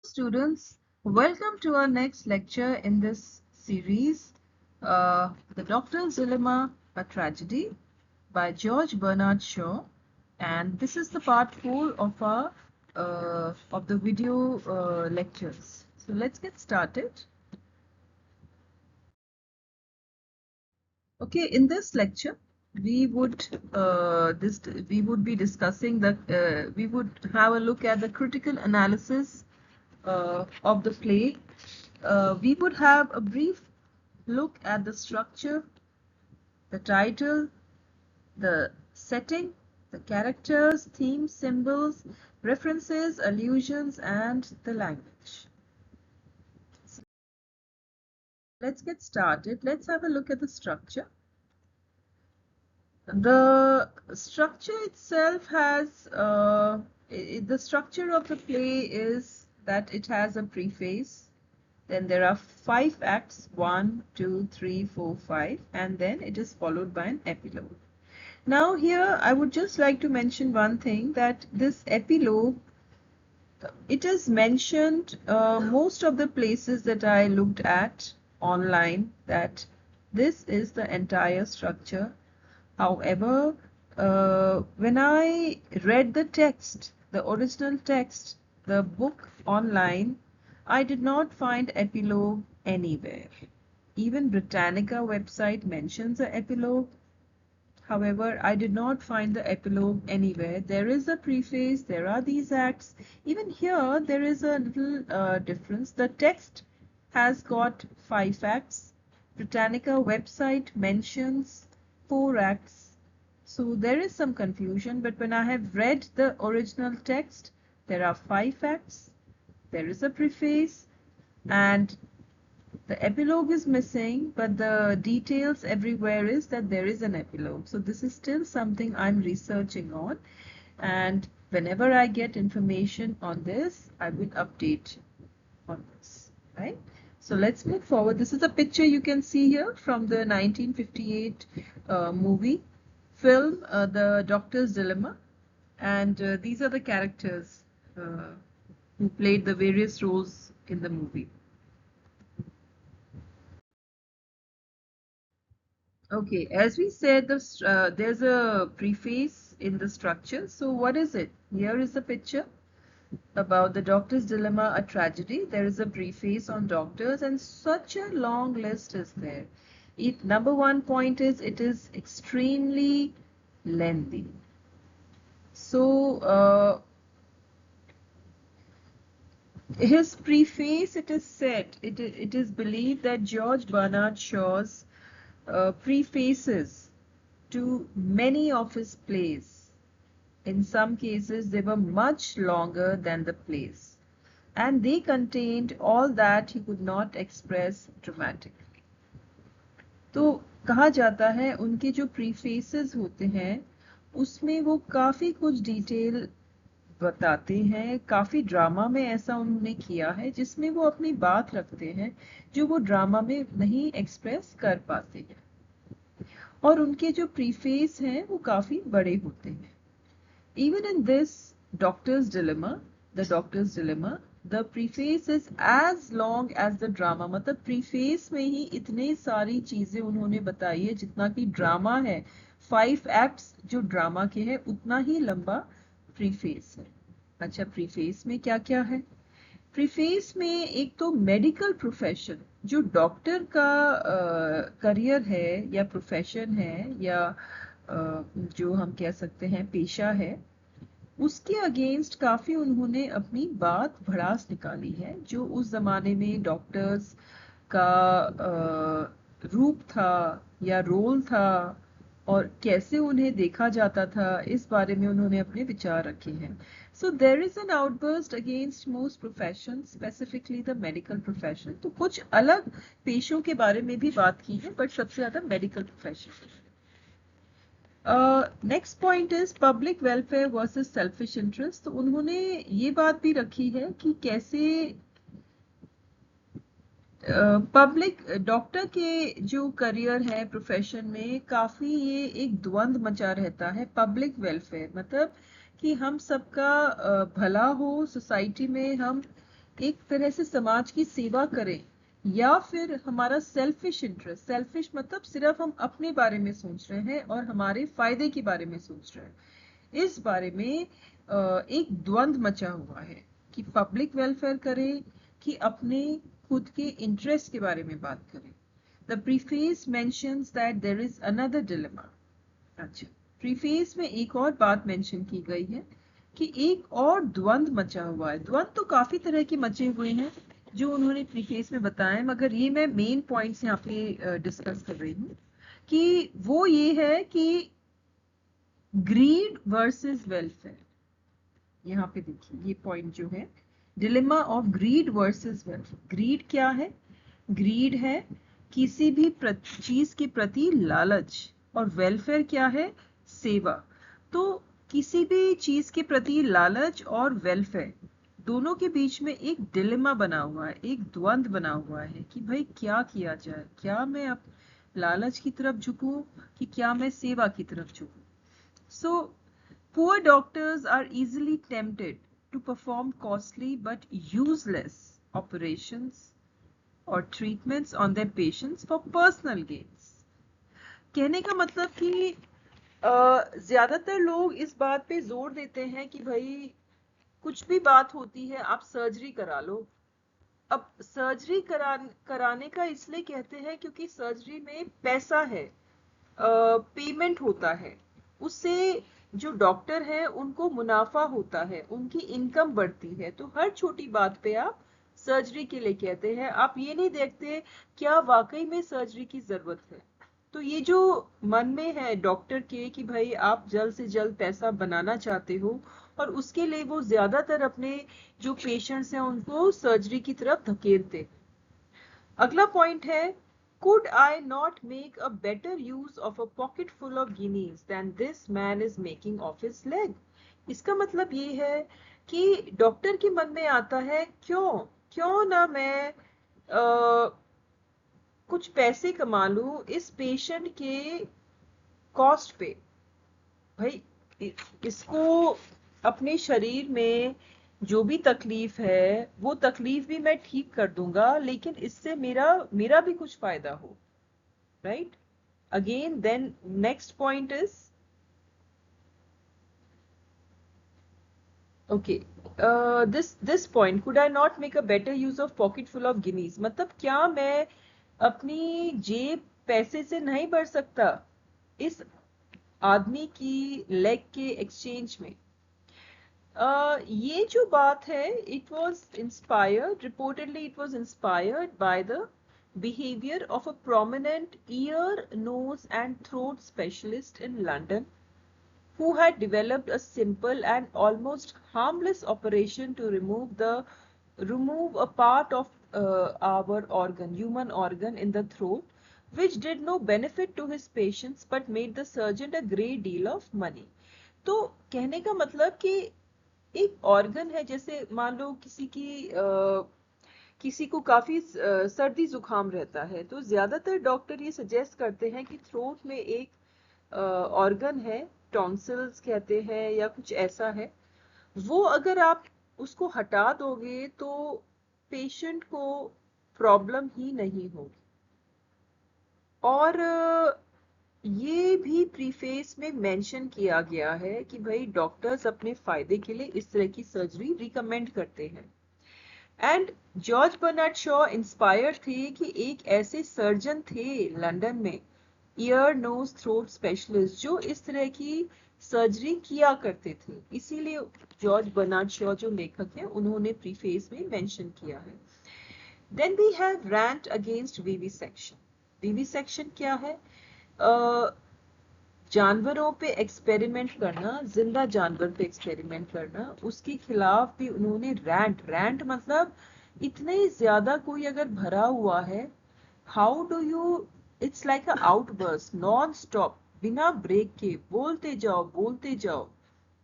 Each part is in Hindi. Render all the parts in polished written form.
students, welcome to our next lecture in this series, The Doctor's Dilemma, A Tragedy by George Bernard Shaw. And this is the part 4 of our of the video lectures. So let's get started. Okay, in this lecture, we would be discussing we would have a look at the critical analysis of the play. We would have a brief look at the structure, the title, the setting, the characters, themes, symbols, references, allusions, and the language. So let's get started. Let's have a look at the structure. The structure itself has, the structure of the play is that it has a preface. Then there are 5 acts, 1, 2, 3, 4, 5, and then it is followed by an epilogue. Now here I would just like to mention one thing, that this epilogue, it is mentioned most of the places that I looked at online, that this is the entire structure. However, when I read the text, the original text, the book online, I did not find epilogue anywhere. Even Britannica website mentions an epilogue. However, I did not find the epilogue anywhere. There is a preface, there are these acts. Even here, there is a little difference. The text has got 5 acts. Britannica website mentions 4 acts. So there is some confusion, but when I have read the original text, there are 5 acts, there is a preface, and the epilogue is missing, but the details everywhere is that there is an epilogue. So this is still something I'm researching on, and whenever I get information on this, I will update on this, right? So let's move forward. This is a picture you can see here from the 1958 film, The Doctor's Dilemma. And these are the characters who played the various roles in the movie. Okay, as we said, there's a preface in the structure. So what is it? Here is the picture about The Doctor's Dilemma, A Tragedy. There is a preface on doctors, and such a long list is there. Number one point is it is extremely lengthy. So his preface, it is said, it is believed that George Bernard Shaw's prefaces to many of his plays, in some cases they were much longer than the plays, and they contained all that he could not express dramatically. तो कहा जाता है उनके जो प्रीफेसेस होते हैं उसमें वो काफ़ी कुछ डिटेल बताते हैं, काफ़ी ड्रामा में ऐसा उन्होंने किया है जिसमें वो अपनी बात रखते हैं जो वो ड्रामा में नहीं एक्सप्रेस कर पाते हैं, और उनके जो प्रीफेस हैं वो काफ़ी बड़े होते हैं. Even in this Doctor's Dilemma, the Doctor's Dilemma, the preface is as long as the drama. मतलब preface में ही इतने सारी चीजें उन्होंने बताई है जितना कि ड्रामा है. 5 acts जो ड्रामा के हैं उतना ही लंबा preface है. अच्छा, preface में क्या क्या है? प्रीफेस में एक तो मेडिकल प्रोफेशन, जो डॉक्टर का करियर है या प्रोफेशन है या जो हम कह सकते हैं पेशा है, उसके अगेंस्ट काफ़ी उन्होंने अपनी बात भड़ास निकाली है. जो उस ज़माने में डॉक्टर्स का रूप था या रोल था और कैसे उन्हें देखा जाता था, इस बारे में उन्होंने अपने विचार रखे हैं. So there is an outburst against most professions, specifically the medical profession. तो कुछ अलग पेशों के बारे में भी बात की है, बट सबसे ज़्यादा medical profession. Next point is public welfare versus selfish interest. तो उन्होंने ये बात भी रखी है कि कैसे पब्लिक डॉक्टर के जो करियर है प्रोफेशन में काफ़ी ये एक द्वंद्व मचा रहता है. पब्लिक वेलफेयर मतलब कि हम सबका भला हो, सोसाइटी में हम एक तरह से समाज की सेवा करें, या फिर हमारा सेल्फिश इंटरेस्ट, सेल्फिश मतलब सिर्फ हम अपने बारे में सोच रहे हैं और हमारे फायदे के बारे में सोच रहे हैं, इस बारे में एक द्वंद्व मचा हुआ है कि पब्लिक वेलफेयर करें कि अपने खुद के इंटरेस्ट के बारे में बात करें। The preface mentions that there is another dilemma. अच्छा, प्रीफेस में एक और बात मेंशन की गई है कि एक और द्वंद्व मचा हुआ है। द्वंद्व तो काफी तरह के मचे हुए हैं जो उन्होंने प्रीफेस में बताया, मगर ये मैं मेन पॉइंट्स यहाँ पे डिस्कस कर रही हूँ कि वो ये है कि ग्रीड वर्सेस वेलफेयर। यहाँ पे देखिए ये पॉइंट जो है, dilemma of greed versus welfare. Greed क्या है? ग्रीड है किसी भी चीज के प्रति लालच, और वेलफेयर क्या है? सेवा। तो किसी भी चीज के प्रति लालच और वेलफेयर दोनों के बीच में एक डिलेमा बना हुआ है, एक द्वंद्व बना हुआ है कि भाई क्या किया जाए, क्या मैं अब लालच की तरफ झुकूं कि क्या मैं सेवा की तरफ झुकूं। सो poor doctors are easily tempted to perform costly but useless operations or treatments on their patients for personal gains। कहने का मतलब कि ज्यादातर लोग इस बात पे जोर देते हैं कि भाई कुछ भी बात होती है आप सर्जरी करा लो। अब सर्जरी कराने का इसलिए कहते हैं क्योंकि सर्जरी में पैसा है, पेमेंट होता है, उससे जो डॉक्टर है उनको मुनाफा होता है, उनकी इनकम बढ़ती है। तो हर छोटी बात पे आप सर्जरी के लिए कहते हैं, आप ये नहीं देखते क्या वाकई में सर्जरी की जरूरत है। तो ये जो मन में है डॉक्टर के कि भाई आप जल्द से जल्द पैसा बनाना चाहते हो, और उसके लिए वो ज्यादातर अपने जो पेशेंट्स हैं उनको सर्जरी की तरफ धकेलते। अगला पॉइंट है, could I not make a better use of a pocket full of guineas than this man is making of his leg। इसका मतलब ये है कि डॉक्टर के मन में आता है क्यों क्यों ना मैं कुछ पैसे कमा लूं इस पेशेंट के कॉस्ट पे। भाई इसको अपने शरीर में जो भी तकलीफ है वो तकलीफ भी मैं ठीक कर दूंगा, लेकिन इससे मेरा मेरा भी कुछ फायदा हो, right. Again then next point is okay, this point, could I not make a better use of pocket full of guineas, मतलब क्या मैं अपनी जेब पैसे से नहीं भर सकता इस आदमी की लेग के एक्सचेंज में। ये जो बात है, it was inspired, reportedly it was inspired by the behavior of a prominent ear, nose and throat specialist in London who had developed a simple and almost harmless operation to remove a part of our organ, human organ in the throat, which did no benefit to his patients but made the surgeon a great deal of money। तो कहने का मतलब कि एक ऑर्गन है, जैसे मान लो किसी को काफी सर्दी जुकाम रहता है, तो ज्यादातर डॉक्टर ये सजेस्ट करते हैं कि थ्रोट में एक ऑर्गन है, टॉन्सिल्स कहते हैं या कुछ ऐसा है, वो अगर आप उसको हटा दोगे तो पेशेंट को प्रॉब्लम ही नहीं होगी। और ये भी प्रीफेस में मेंशन किया गया है कि भाई डॉक्टर्स अपने फायदे के लिए इस तरह की सर्जरी रिकमेंड करते हैं। And George Bernard Shaw inspire थे कि एक ऐसे सर्जन थे लंदन में, ईयर नोज थ्रोट स्पेशलिस्ट, जो इस तरह की सर्जरी किया करते थे। इसीलिए जॉर्ज बर्नार्ड शॉ जो लेखक हैं उन्होंने प्रीफेस में मेंशन किया है। Then we have rant against vivisection. Vivisection क्या है? जानवरों पे एक्सपेरिमेंट करना, जिंदा जानवर पे एक्सपेरिमेंट करना, उसके खिलाफ भी उन्होंने रैंट मतलब इतने ज्यादा कोई अगर भरा हुआ है, how do you, it's like a outburst non stop, बिना ब्रेक के बोलते जाओ,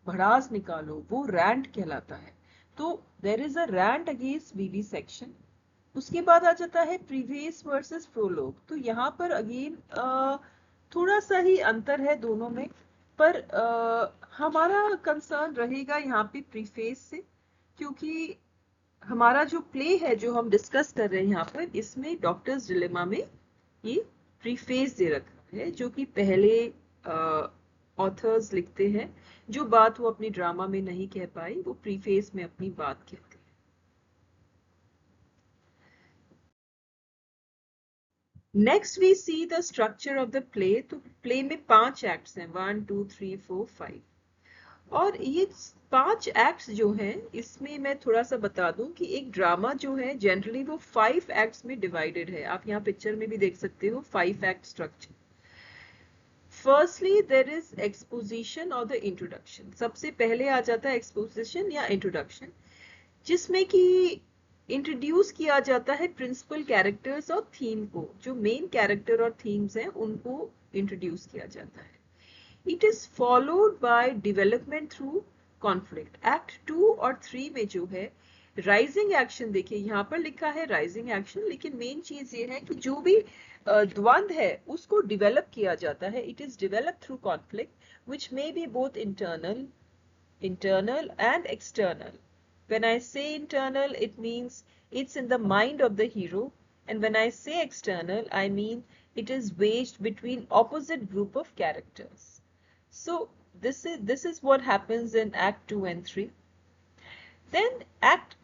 भड़ास निकालो, वो रैंट कहलाता है। तो there is a rant against vivisection. उसके बाद आ जाता है प्रीवियस वर्सेस प्रोलोग। तो यहाँ पर अगेन थोड़ा सा ही अंतर है दोनों में, पर हमारा कंसर्न रहेगा यहाँ पे प्रीफेस से, क्योंकि हमारा जो प्ले है जो हम डिस्कस कर रहे हैं यहाँ पर, इसमें डॉक्टर्स डिलेमा में ये प्रीफेस दे रखा है, जो कि पहले ऑथर्स लिखते हैं। जो बात वो अपनी ड्रामा में नहीं कह पाई, वो प्रीफेस में अपनी बात कहते हैं। Next we see the structure of the play. तो प्ले में 5 एक्ट्स हैं, 1 2 3 4 5। और ये 5 एक्ट्स जो हैं, इसमें मैं थोड़ा सा बता दूं कि एक ड्रामा जो है जनरली वो 5 एक्ट्स में डिवाइडेड है। आप यहाँ पिक्चर में भी देख सकते हो 5 act structure. Firstly there is exposition और द इंट्रोडक्शन। सबसे पहले आ जाता है एक्सपोजिशन या इंट्रोडक्शन, जिसमें कि इंट्रोड्यूस किया जाता है प्रिंसिपल कैरेक्टर्स और थीम को। जो मेन कैरेक्टर और थीम्स हैं उनको इंट्रोड्यूस किया जाता है। It is followed by development through conflict. Act 2 और 3 में जो है राइजिंग एक्शन, देखिए यहाँ पर लिखा है राइजिंग एक्शन, लेकिन मेन चीज ये है कि जो भी द्वंद है उसको डिवेलप किया जाता है। It is develop through conflict which may be both internal and external. When I say internal, it means it's in the mind of the hero, and when I say external, I mean it is waged between opposite group of characters. So this is what happens in Act 2 and 3. Then Act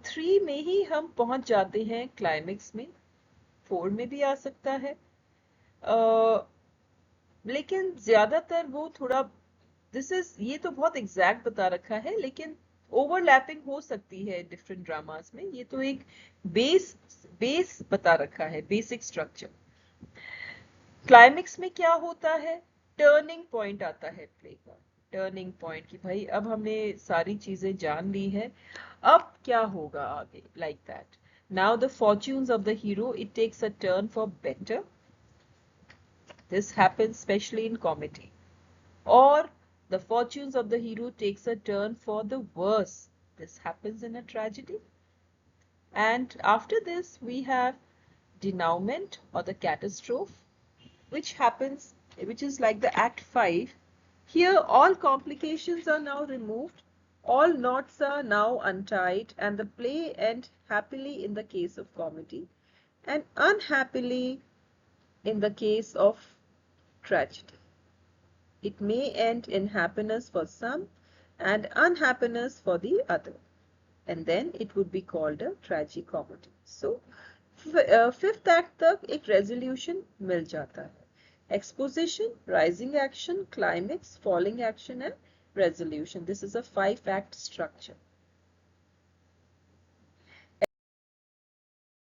3 में ही हम पहुंच जाते हैं क्लाइमेक्स में। 4 में भी आ सकता है, लेकिन ज्यादातर वो थोड़ा ये तो बहुत एग्जैक्ट बता रखा है, लेकिन ओवरलैपिंग हो सकती है डिफरेंट ड्रामास में। ये तो एक बेस बता रखा है, बेसिक स्ट्रक्चर। क्लाइमेक्स में क्या होता है, टर्निंग पॉइंट आता है प्ले का। टर्निंग पॉइंट कि भाई अब हमने सारी चीजें जान ली है, अब क्या होगा आगे, like that. Now the fortunes of the hero, it takes a turn for better. This happens specially in comedy. Or the fortunes of the hero takes a turn for the worse. This happens in a tragedy. And after this, we have denouement or the catastrophe, which happens, which is like the Act 5. Here, all complications are now removed, all knots are now untied, and the play ends happily in the case of comedy, and unhappily in the case of tragedy. It may end in happiness for some and unhappiness for the other, and then it would be called a tragicomedy. So fifth act तक एक resolution मिल जाता है। Exposition, rising action, climax, falling action and resolution. This is a 5-act structure.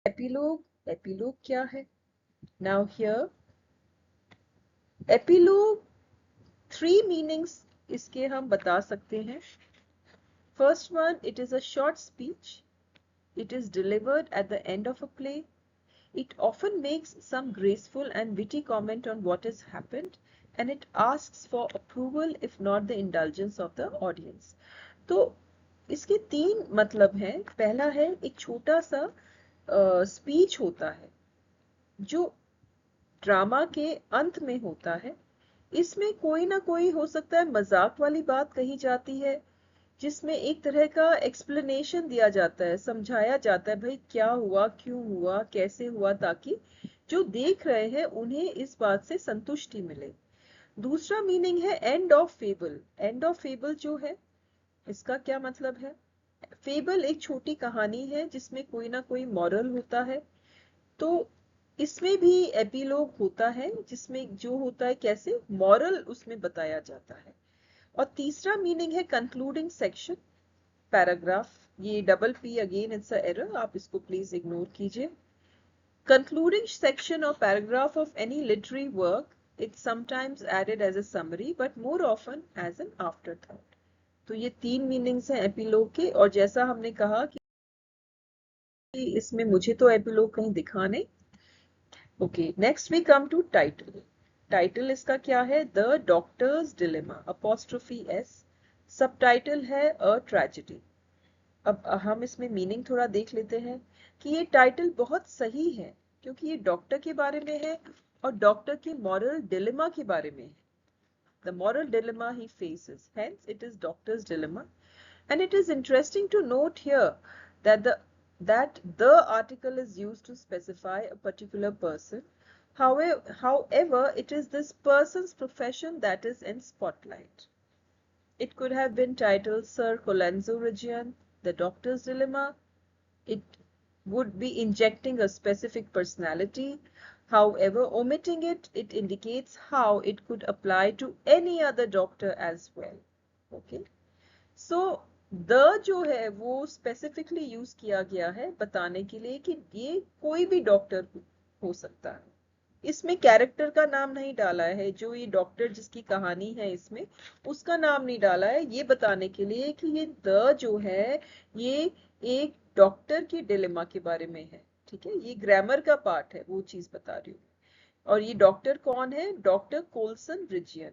Epilogue क्या है? Now here, epilogue 3 meanings इसके हम बता सकते हैं। First one, it is a short speech. It is delivered at the end of a play. It often makes some graceful and witty comment on what has happened, and it asks for approval if not the indulgence of the audience. तो इसके 3 मतलब हैं। पहला है एक छोटा सा स्पीच होता है जो ड्रामा के अंत में होता है। इसमें कोई ना कोई हो सकता है मजाक वाली बात कही जाती है, जिसमें एक तरह का एक्सप्लेनेशन दिया जाता है, समझाया जाता है भाई क्या हुआ, क्यों हुआ, कैसे हुआ, ताकि जो देख रहे हैं उन्हें इस बात से संतुष्टि मिले। दूसरा मीनिंग है end of fable. End of fable जो है, इसका क्या मतलब है? फेबल एक छोटी कहानी है जिसमें कोई ना कोई मॉरल होता है, तो इसमें भी एपिलोग होता है जिसमें जो होता है कैसे मॉरल उसमें बताया जाता है। और तीसरा मीनिंग है कंक्लूडिंग सेक्शन, पैराग्राफ। ये double P again it's a error, आप इसको प्लीज इग्नोर कीजिए। कंक्लूडिंग सेक्शन और paragraph of any literary work, it's sometimes added as a summary but more often as an afterthought. तो ये 3 मीनिंग्स हैं एपिलोग के। और जैसा हमने कहा कि इसमें मुझे तो एपिलोग कहीं दिखा नहीं। Okay, next we come to title. Title इसका क्या है? The doctor's dilemma, apostrophe S. Subtitle है अ ट्रेजेडी। अब हम इसमें मीनिंग थोड़ा देख लेते हैं कि ये टाइटल बहुत सही है, क्योंकि ये डॉक्टर के बारे में है और डॉक्टर के मॉरल डिलेमा के बारे में है। The moral dilemma he faces, hence it is doctor's dilemma. And it is interesting to note here that the article is used to specify a particular person. However, it is this person's profession that is in spotlight. It could have been titled Sir Colenso Region, The Doctor's Dilemma. It would be injecting a specific personality. However, omitting it, it indicates how it could apply to any other doctor as well. Okay. So, the जो है वो specifically use किया गया है बताने के लिए कि ये कोई भी डॉक्टर हो सकता है. इसमें कैरेक्टर का नाम नहीं डाला है, जो ये डॉक्टर जिसकी कहानी है इसमें उसका नाम नहीं डाला है, ये बताने के लिए कि ये द जो है ये एक डॉक्टर की डिलेमा के बारे में है. ठीक है, ये ग्रामर का पार्ट है, वो चीज बता रही हूँ. और ये डॉक्टर कौन है? Doctor कोल्सन region.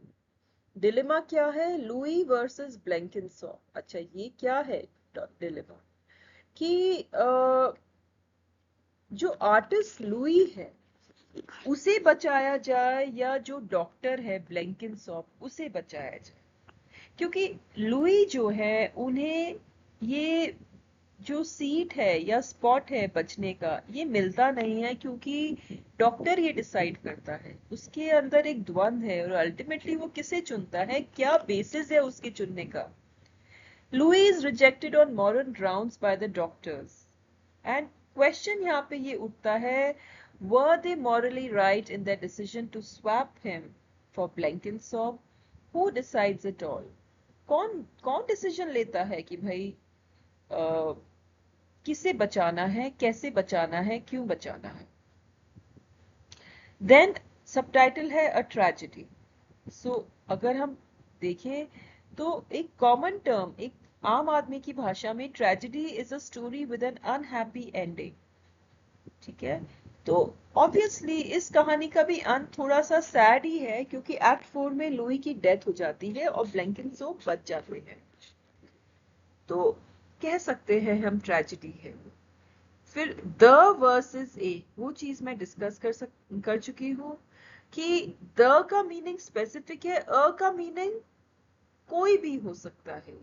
डिलेमा क्या है? Louis versus Blenkinsop. अच्छा, ये क्या है डिलेमा? कि जो आर्टिस्ट लुई है उसे बचाया जाए या जो डॉक्टर है ब्लैंकिंसॉप उसे बचाया जाए. क्योंकि लुई जो है उन्हें ये जो सीट है या स्पॉट है बचने का ये मिलता नहीं है, क्योंकि डॉक्टर ये डिसाइड करता है. उसके अंदर एक द्वंद है और अल्टीमेटली वो किसे चुनता है, क्या बेसिस है उसके चुनने का. Louis is rejected on moral grounds by the doctors and question यहाँ पे ये उठता है, were they morally right in their decision to swap him for Blenkinsop? Who decides it all? कौन डिसीजन लेता है कि भाई किसे बचाना है, कैसे बचाना है, क्यों बचाना है. देन सबटाइटल है अ ट्रेजेडी. सो अगर हम देखें तो एक कॉमन टर्म, एक आम आदमी की भाषा में tragedy is a story with an unhappy ending. ठीक है, तो ऑब्वियसली इस कहानी का भी अंत थोड़ा सा सैड ही है, क्योंकि एक्ट 4 में लुई की डेथ हो जाती है और ब्लैंकिंसॉप बच जाते हैं. तो कह सकते हैं हम ट्रेजेडी है. फिर द वर्सेस ए, वो चीज मैं डिस्कस कर चुकी हूँ कि द का मीनिंग स्पेसिफिक है, अ का मीनिंग कोई भी हो सकता है.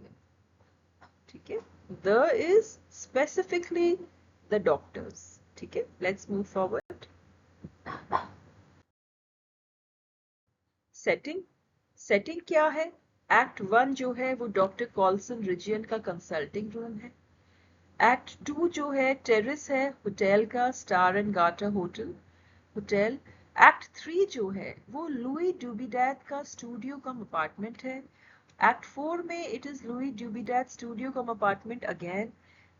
ठीक है, the is specifically the doctors. ठीक है, लेट्स मूव फॉरवर्ड. सेटिंग क्या है? एक्ट 1 जो है वो डॉक्टर कॉल्सन रिजियन का कंसल्टिंग रूम है. एक्ट 2 जो है टेरिस है होटल का, Star and Garter hotel. Act 3 जो है वो लुई ड्यूबिडेट का स्टूडियो कम अपार्टमेंट है. एक्ट 4 में it is Louis Dubedat studio cum apartment again.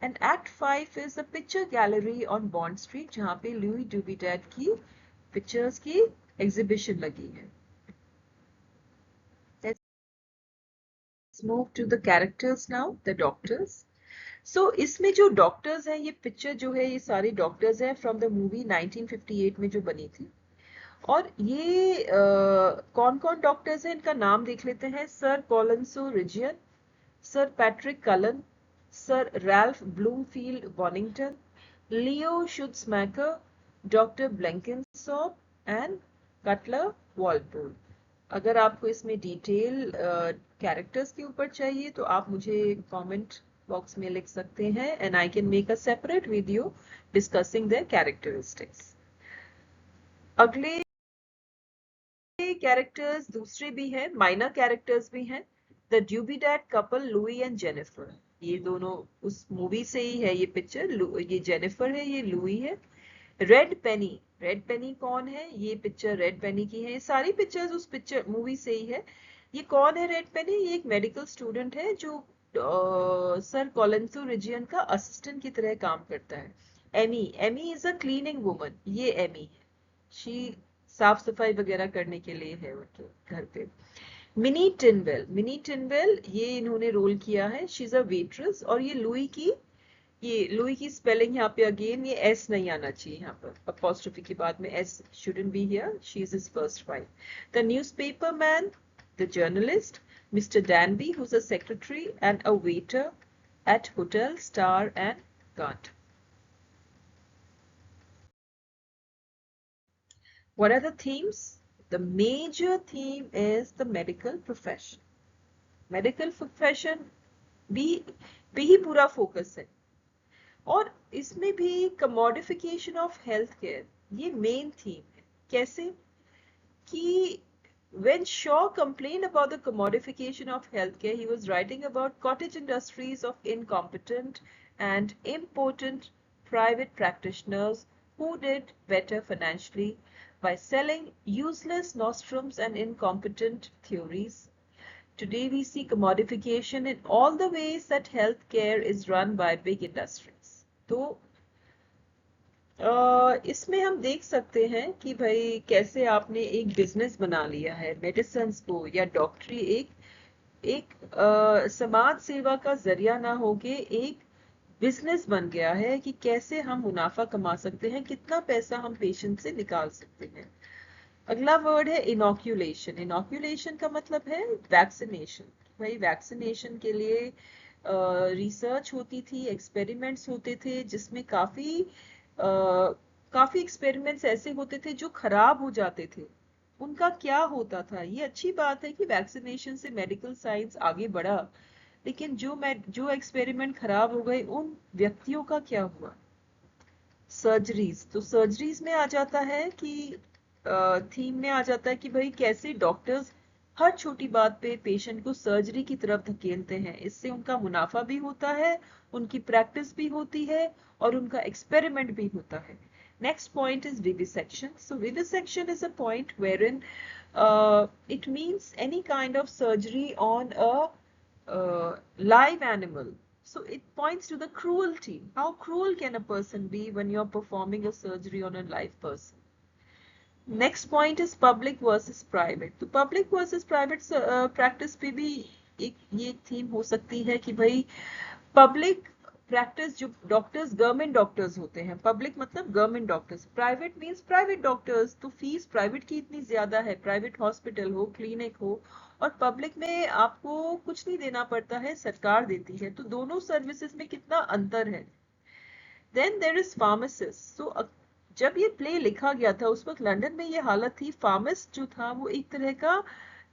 And act 5 is the picture gallery on Bond Street, जहां पे लुई ड्यूबिडेट की पिक्चर्स की एग्जीबिशन लगी है. Let's move to the characters now, the doctors. So इसमें जो डॉक्टर्स हैं, ये पिक्चर जो है ये सारे डॉक्टर्स हैं फ्रॉम द मूवी 1958 में जो बनी थी. और ये कौन कौन डॉक्टर्स हैं इनका नाम देख लेते हैं. Sir Colenso Ridgeon, sir Patrick Cullen, sir Ralph Bloomfield Bonington, Leo Schutzmacher, doctor Blenkinsop and Cutler Walpole. अगर आपको इसमें डिटेल कैरेक्टर्स के ऊपर चाहिए तो आप मुझे कमेंट बॉक्स में लिख सकते हैं and I can make a separate video discussing their characteristics. अगले कैरेक्टर्स दूसरे भी हैं, माइनर कैरेक्टर्स भी हैं. The Dubedat couple Louis and Jennifer, ये दोनों उस मूवी से ही है. ये पिक्चर, ये जेनिफर है, ये लुई है. रेड पेनी कौन है? ये पिक्चर रेड पेनी की है. ये सारी पिक्चर्स उस पिक्चर मूवी से ही है. ये कौन है रेड पेनी? ये एक मेडिकल स्टूडेंट है जो सर कोलेंसो रिजियन का असिस्टेंट की तरह काम करता है. Emmy is a cleaning woman. ये एमी है, शी साफ सफाई वगैरह करने के लिए है उनके घर पे. मिनी टिनवेल ये इन्होंने रोल किया है, शी इज अ वेट्रेस. और ये लुई की स्पेलिंग यहाँ पे अगेन ये एस नहीं आना चाहिए, यहाँ पर अपॉस्ट्रोफी के बाद में S shouldn't be here. She is his first wife. The newspaper man, the journalist, Mr. Danby, who's a secretary and a waiter at Hotel Star and Garter. What are the themes? The major theme is the medical profession. Medical profession भी ही पूरा फोकस है. और इसमें भी कमोडिफिकेशन ऑफ हेल्थ केयर ये मेन थीम है। कैसे कि when Shaw complained about the commodification of healthcare, he was writing about cottage industries of incompetent and impotent private practitioners who did better financially by selling useless nostrums and incompetent theories. Today we see commodification in all the ways that healthcare is run by big industries. तो इसमें हम देख सकते हैं कि भाई कैसे आपने एक बिजनेस बना लिया है मेडिसिन को, या डॉक्टरी एक एक समाज सेवा का जरिया ना होके एक बिजनेस बन गया है कि कैसे हम मुनाफा कमा सकते हैं, कितना पैसा हम पेशेंट से निकाल सकते हैं। अगला वर्ड है इनॉक्यूलेशन। इनॉक्यूलेशन का मतलब है वैक्सीनेशन। भाई वैक्सीनेशन के लिए रिसर्च होती थी, एक्सपेरिमेंट्स होते थे, जिसमें काफी एक्सपेरिमेंट्स ऐसे होते थे जो खराब हो जाते थे। उनका क्या होता था? ये अच्छी बात है कि वैक्सीनेशन से मेडिकल साइंस आगे बढ़ा, लेकिन जो एक्सपेरिमेंट खराब हो गए उन व्यक्तियों का क्या हुआ? सर्जरीज। तो सर्जरीज में आ जाता है कि थीम में आ जाता है कि भाई कैसे डॉक्टर्स हर छोटी बात पे पेशेंट को सर्जरी की तरफ धकेलते हैं। इससे उनका मुनाफा भी होता है, उनकी प्रैक्टिस भी होती है और उनका एक्सपेरिमेंट भी होता है। Next point is vivisection. So vivisection is a point wherein it means any kind of surgery on a live animal. So it points to the cruelty. How cruel can a person be when you're performing a surgery on a live person? Next point is public versus private. तो public versus private practice पे भी ये थीम हो सकती है कि भाई पब्लिक प्रैक्टिस, जो डॉक्टर्स गवर्नमेंट डॉक्टर्स होते हैं, पब्लिक मतलब government doctors, private means private doctors, तो फीस प्राइवेट की इतनी ज्यादा है, प्राइवेट हॉस्पिटल हो, क्लिनिक हो, और पब्लिक में आपको कुछ नहीं देना पड़ता है, सरकार देती है। तो दोनों सर्विसेज में कितना अंतर है। Then there is pharmacist. So जब ये प्ले लिखा गया था उस वक्त लंदन में ये हालत थी, फार्मासिस्ट जो था वो एक तरह का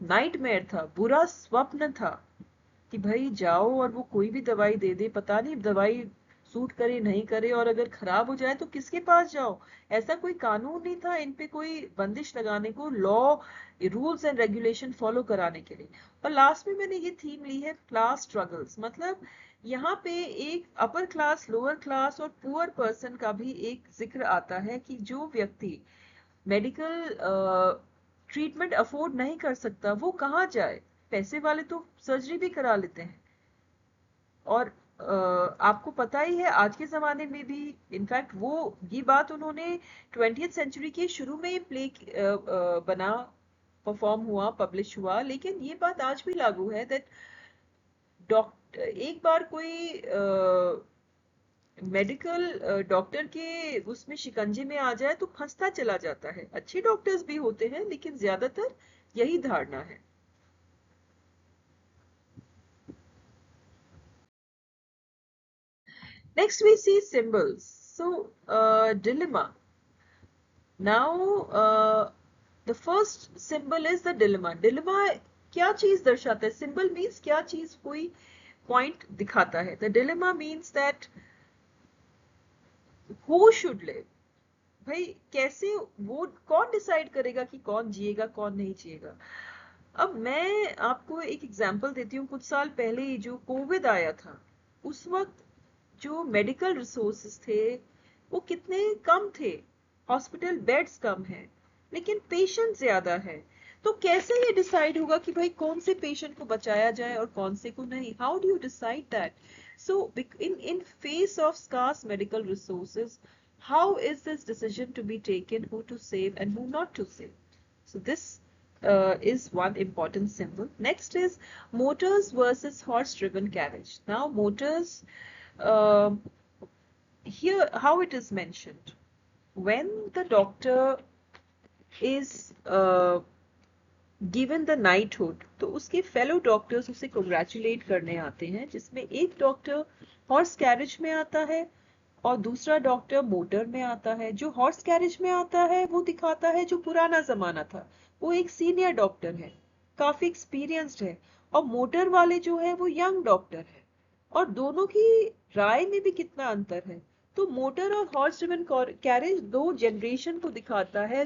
नाइटमेयर था, बुरा स्वप्न था कि भाई जाओ और वो कोई भी दवाई दे दे, पता नहीं दवाई सूट करे नहीं करे, और अगर खराब हो जाए तो किसके पास जाओ? ऐसा कोई कानून नहीं था इन पे कोई बंदिश लगाने को, law rules and regulation follow कराने के लिए। और लास्ट में मैंने ये थीम ली है क्लास स्ट्रगल्स। मतलब यहाँ पे एक अपर क्लास, लोअर क्लास और पुअर पर्सन का भी एक जिक्र आता है कि जो व्यक्ति मेडिकल ट्रीटमेंट अफोर्ड नहीं कर सकता वो कहाँ जाए? पैसे वाले तो सर्जरी भी करा लेते हैं। और आपको पता ही है आज के जमाने में भी, इनफैक्ट वो ये बात उन्होंने 20th सेंचुरी के शुरू में प्ले बना, परफॉर्म हुआ, पब्लिश हुआ, लेकिन ये बात आज भी लागू है दैट डॉक्टर एक बार कोई मेडिकल डॉक्टर के उसमें शिकंजे में आ जाए तो फंसता चला जाता है। अच्छे डॉक्टर्स भी होते हैं लेकिन ज्यादातर यही धारणा है। Next we see symbols. So dilemma. Now the first symbol is the dilemma. Dilemma क्या चीज दर्शाता है? Symbol means क्या चीज कोई point दिखाता है। The dilemma means that who should live. भाई कैसे, वो कौन डिसाइड करेगा कि कौन जिएगा कौन नहीं जिएगा? अब मैं आपको एक एग्जांपल देती हूँ। कुछ साल पहले जो कोविड आया था उस वक्त जो मेडिकल रिसोर्सेज थे वो कितने कम थे, हॉस्पिटल बेड्स कम है लेकिन पेशेंट ज्यादा है। तो कैसे ये डिसाइड होगा कि भाई कौन से पेशेंट को बचाया जाए और कौन से को नहीं? How do you decide that? So in face of scarce medical resources, how is this decision to be taken, who to save and who not to save? So this is one important symbol. Next is motors versus horse driven carriage. Now motors, uh, here how it is mentioned, when the doctor is given the knighthood, तो उसके फेलो डॉक्टर्स उसे कंग्रेचुलेट करने आते हैं, जिसमें एक डॉक्टर हॉर्स कैरेज में आता है और दूसरा डॉक्टर मोटर में आता है। जो हॉर्स कैरेज में आता है वो दिखाता है जो पुराना जमाना था, वो एक सीनियर डॉक्टर है, काफी एक्सपीरियंस्ड है, और मोटर वाले जो है वो यंग डॉक्टर है। और दोनों की राय में भी कितना अंतर है। तो मोटर और हॉर्स ड्रिवन कैरेज दो जनरेशन को दिखाता है,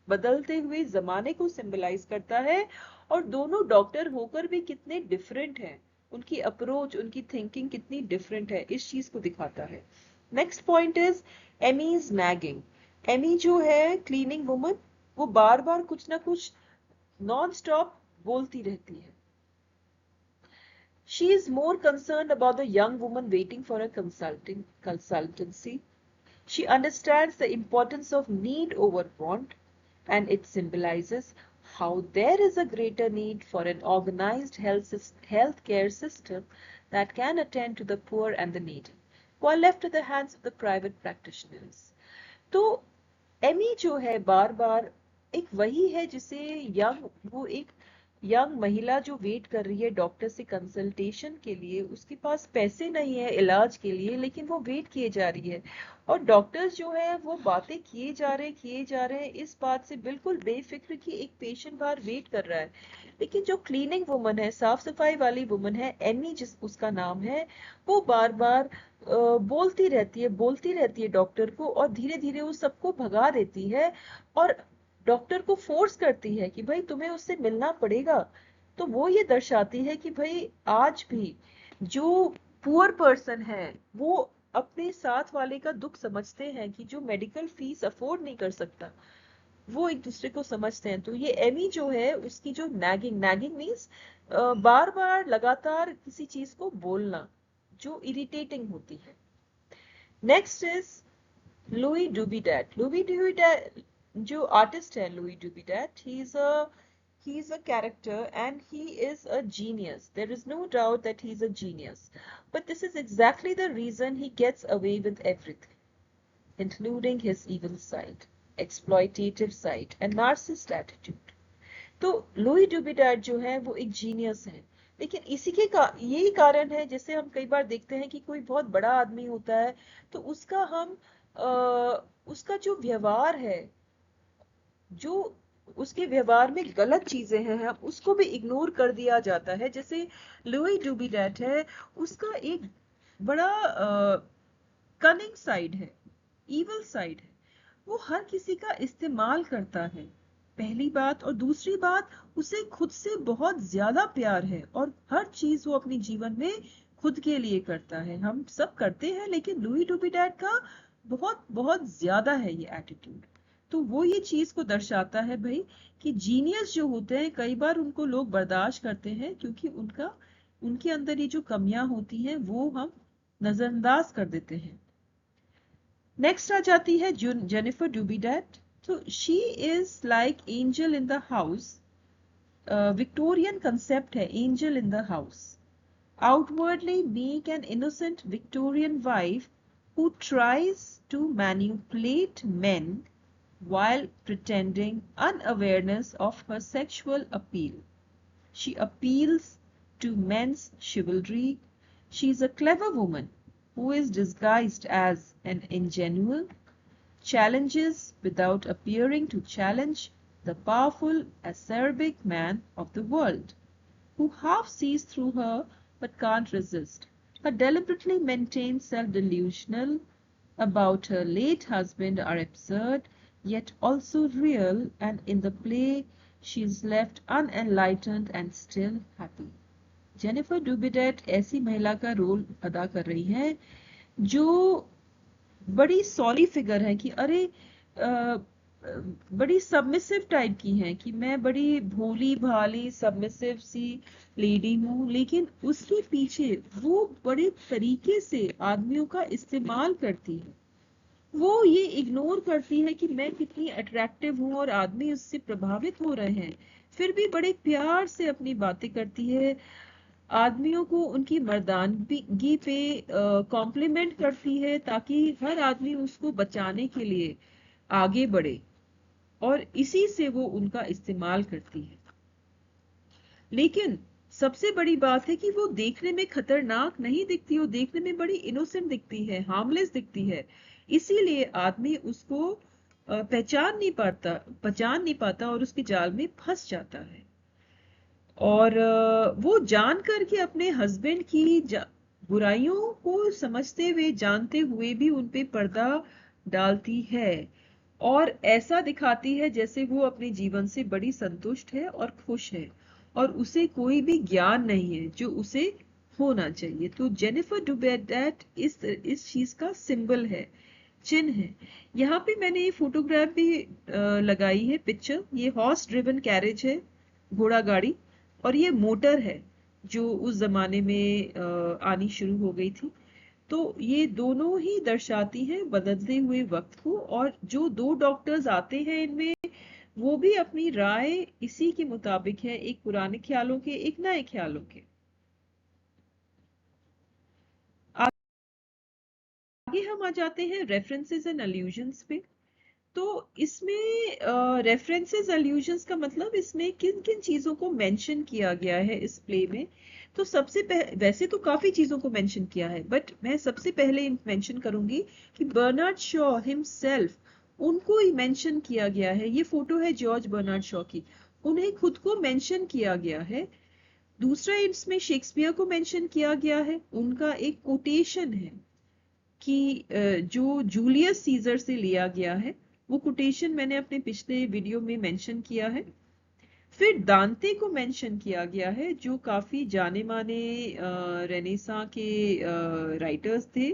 बदलते हुए जमाने को सिंबलाइज करता है, और दोनों डॉक्टर होकर भी कितने डिफरेंट हैं, उनकी अप्रोच, उनकी थिंकिंग कितनी डिफरेंट है, इस चीज को दिखाता है। Next point is Emmy's nagging. Emmy जो है क्लीनिंग वुमन, वो बार बार कुछ ना कुछ नॉन स्टॉप बोलती रहती है। She is more concerned about the young woman waiting for a consultancy. She understands the importance of need over want, and it symbolizes how there is a greater need for an organized healthcare system that can attend to the poor and the needy, while left to the hands of the private practitioners. तो एमी जो है बार बार एक वही है जिसे वो एक यंग महिला जो वेट कर रही है डॉक्टर से कंसल्टेशन के लिए, उसके पास पैसे नहीं है इलाज के लिए, लेकिन वो वेट किए जा रही है, और डॉक्टर्स जो है वो बातें किए जा रहे हैं इस बात से बिल्कुल बेफिक्र कि एक पेशेंट बाहर वेट कर रहा है। लेकिन जो क्लीनिंग वुमन है, साफ सफाई वाली वुमन है, एमी जिस उसका नाम है, वो बार बार बोलती रहती है डॉक्टर को, और धीरे धीरे वो सबको भगा देती है, और डॉक्टर को फोर्स करती है कि भाई तुम्हें उससे मिलना पड़ेगा। तो वो ये दर्शाती है कि भाई आज भी जो पुअर पर्सन है वो अपने साथ वाले का दुख समझते हैं, कि जो मेडिकल फीस अफोर्ड नहीं कर सकता, वो एक दूसरे को समझते हैं। तो ये एमी जो है उसकी जो नैगिंग मीन्स बार बार लगातार किसी चीज को बोलना जो इरिटेटिंग होती है। Next is Louis Dubedat. Louis Dubedat जो आर्टिस्ट है, Louis Dubedat, he is a character and he is a genius. There is no doubt that he is a genius. But this is exactly the reason he gets away with everything, including his evil side, exploitative side and narcissist attitude. तो लुई डुबिडैट जो है वो एक जीनियस है, लेकिन यही कारण है जैसे हम कई बार देखते हैं कि कोई बहुत बड़ा आदमी होता है तो उसका जो व्यवहार है, जो उसके व्यवहार में गलत चीजें हैं, हम उसको भी इग्नोर कर दिया जाता है। जैसे लुई डुबिडैट है, उसका एक बड़ा कनिंग साइड है, इवल साइड है, वो हर किसी का इस्तेमाल करता है, पहली बात। और दूसरी बात, उसे खुद से बहुत ज्यादा प्यार है और हर चीज वो अपने जीवन में खुद के लिए करता है। हम सब करते हैं, लेकिन लुई डुबिडैट का बहुत बहुत ज्यादा है ये एटीट्यूड। तो वो ये चीज को दर्शाता है भाई कि जीनियस जो होते हैं कई बार उनको लोग बर्दाश्त करते हैं, क्योंकि उनके अंदर ये जो कमियां होती हैं वो हम नजरअंदाज कर देते हैं। नेक्स्ट आ जाती है जेनिफर डुबिडैट। तो she is like angel in the house. Victorian concept है angel in the house. Outwardly meek and innocent Victorian wife who tries to manipulate men while pretending unawareness of her sexual appeal. She appeals to men's chivalry. She is a clever woman who is disguised as an ingenuine, challenges without appearing to challenge the powerful acerbic man of the world, who half sees through her but can't resist. Her deliberately maintained self-delusional about her late husband are absurd, yet also real, and in the play she is left unenlightened and still happy. Jennifer Dubedat ऐसी महिला का रोल अदा कर रही है जो बड़ी सॉरी फिगर है कि अरे बड़ी सबमिसिव टाइप की है, कि मैं बड़ी भोली भाली सबमिसिव सी लेडी हूँ, लेकिन उसके पीछे वो बड़े तरीके से आदमियों का इस्तेमाल करती है। वो ये इग्नोर करती है कि मैं कितनी अट्रैक्टिव हूँ और आदमी उससे प्रभावित हो रहे हैं, फिर भी बड़े प्यार से अपनी बातें करती है, आदमियों को उनकी मर्दानगी पे कॉम्प्लीमेंट करती है, ताकि हर आदमी उसको बचाने के लिए आगे बढ़े, और इसी से वो उनका इस्तेमाल करती है। लेकिन सबसे बड़ी बात है कि वो देखने में खतरनाक नहीं दिखती, वो देखने में बड़ी इनोसेंट दिखती है, हार्मलेस दिखती है, इसीलिए आदमी उसको पहचान नहीं पाता और उसके जाल में फंस जाता है। और वो जान करके अपने हस्बैंड की बुराइयों को समझते हुए जानते हुए भी उन पे पर्दा डालती है और ऐसा दिखाती है जैसे वो अपने जीवन से बड़ी संतुष्ट है और खुश है और उसे कोई भी ज्ञान नहीं है जो उसे होना चाहिए। तो जेनिफर डुबेडेट इस चीज का सिंबल है, चिन्ह है। यहाँ पे मैंने ये फोटोग्राफ भी लगाई है, पिक्चर। ये हॉर्स ड्रिवन कैरेज है, घोड़ा गाड़ी, और ये मोटर है जो उस जमाने में आनी शुरू हो गई थी। तो ये दोनों ही दर्शाती हैं बदलते हुए वक्त को, और जो दो डॉक्टर्स आते हैं इनमें, वो भी अपनी राय इसी के मुताबिक है, एक पुराने ख्यालों के, एक नए ख्यालों के। आगे हम आ जाते हैं रेफरेंसेस एंड अलूजन्स पे। तो इसमें रेफरेंसेस अलूजन्स का मतलब इसमें किन किन चीजों को मेंशन किया गया है इस प्ले में। तो वैसे तो काफी चीजों को मेंशन किया है, बट मैं सबसे पहले मेंशन करूंगी कि बर्नार्ड शॉ हिमसेल्फ, उनको ही मेंशन किया गया है। ये फोटो है जॉर्ज बर्नार्ड शॉ की, उन्हें खुद को मेंशन किया गया है। दूसरा, इसमें शेक्सपियर को मेंशन किया गया है। उनका एक कोटेशन है कि जो जूलियस सीजर से लिया गया है, वो कोटेशन मैंने अपने पिछले वीडियो में मेंशन किया है। फिर दांते को मेंशन किया गया है, जो काफी जाने माने रेनेसां के राइटर्स थे।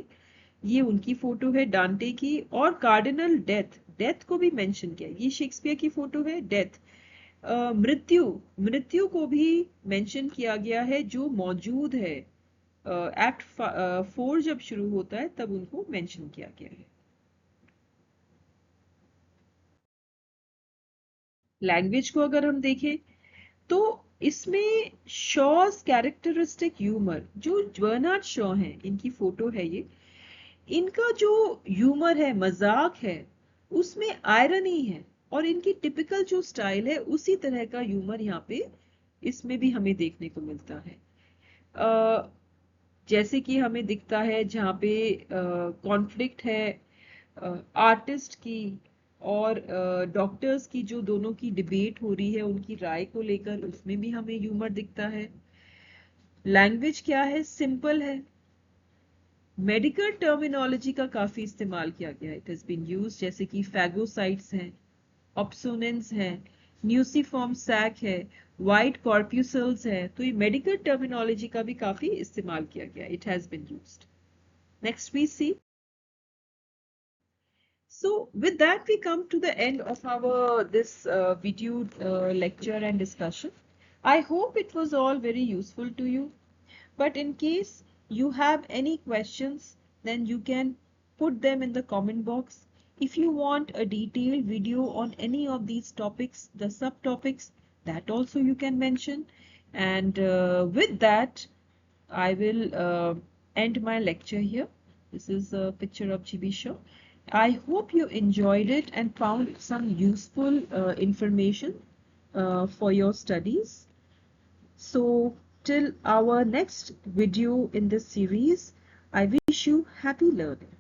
ये उनकी फोटो है डांटे की। और कार्डिनल डेथ, डेथ को भी मेंशन किया, ये शेक्सपियर की फोटो है डेथ। मृत्यु, मृत्यु को भी मेंशन किया गया है, जो मौजूद है। एक्ट 4 जब शुरू होता है तब उनको मेंशन किया गया है। लैंग्वेज को अगर हम देखें तो इसमें शॉज कैरेक्टरिस्टिक ह्यूमर, जो बर्नार्ड शॉ हैं, इनकी फोटो है ये, इनका जो ह्यूमर है, मजाक है, उसमें आयरनी है, और इनकी टिपिकल जो स्टाइल है उसी तरह का ह्यूमर यहाँ पे इसमें भी हमें देखने को मिलता है। जैसे कि हमें दिखता है जहाँ पे कॉन्फ्लिक्ट है आर्टिस्ट की और डॉक्टर्स की, जो दोनों की डिबेट हो रही है उनकी राय को लेकर, उसमें भी हमें ह्यूमर दिखता है। लैंग्वेज क्या है, सिंपल है। मेडिकल टर्मिनोलॉजी का काफी इस्तेमाल किया गया है, इट हैज बीन यूज्ड, जैसे कि फैगोसाइट्स हैं, ऑप्सोनेंस है, न्यूसीफॉर्म सैक है, वाइट कॉर्प्यूसल्स है। तो ये मेडिकल टर्मिनोलॉजी का भी काफी इस्तेमाल किया गया, it has been used. Next we see. So with that we come to the end of our this video lecture and discussion. I hope it was all very useful to you. But in case you have any questions, then you can put them in the comment box. If you want a detailed video on any of these topics, the subtopics, that also you can mention. And with that, I will end my lecture here. This is a picture of GB Show. I hope you enjoyed it and found some useful information for your studies. So till our next video in this series, I wish you happy learning.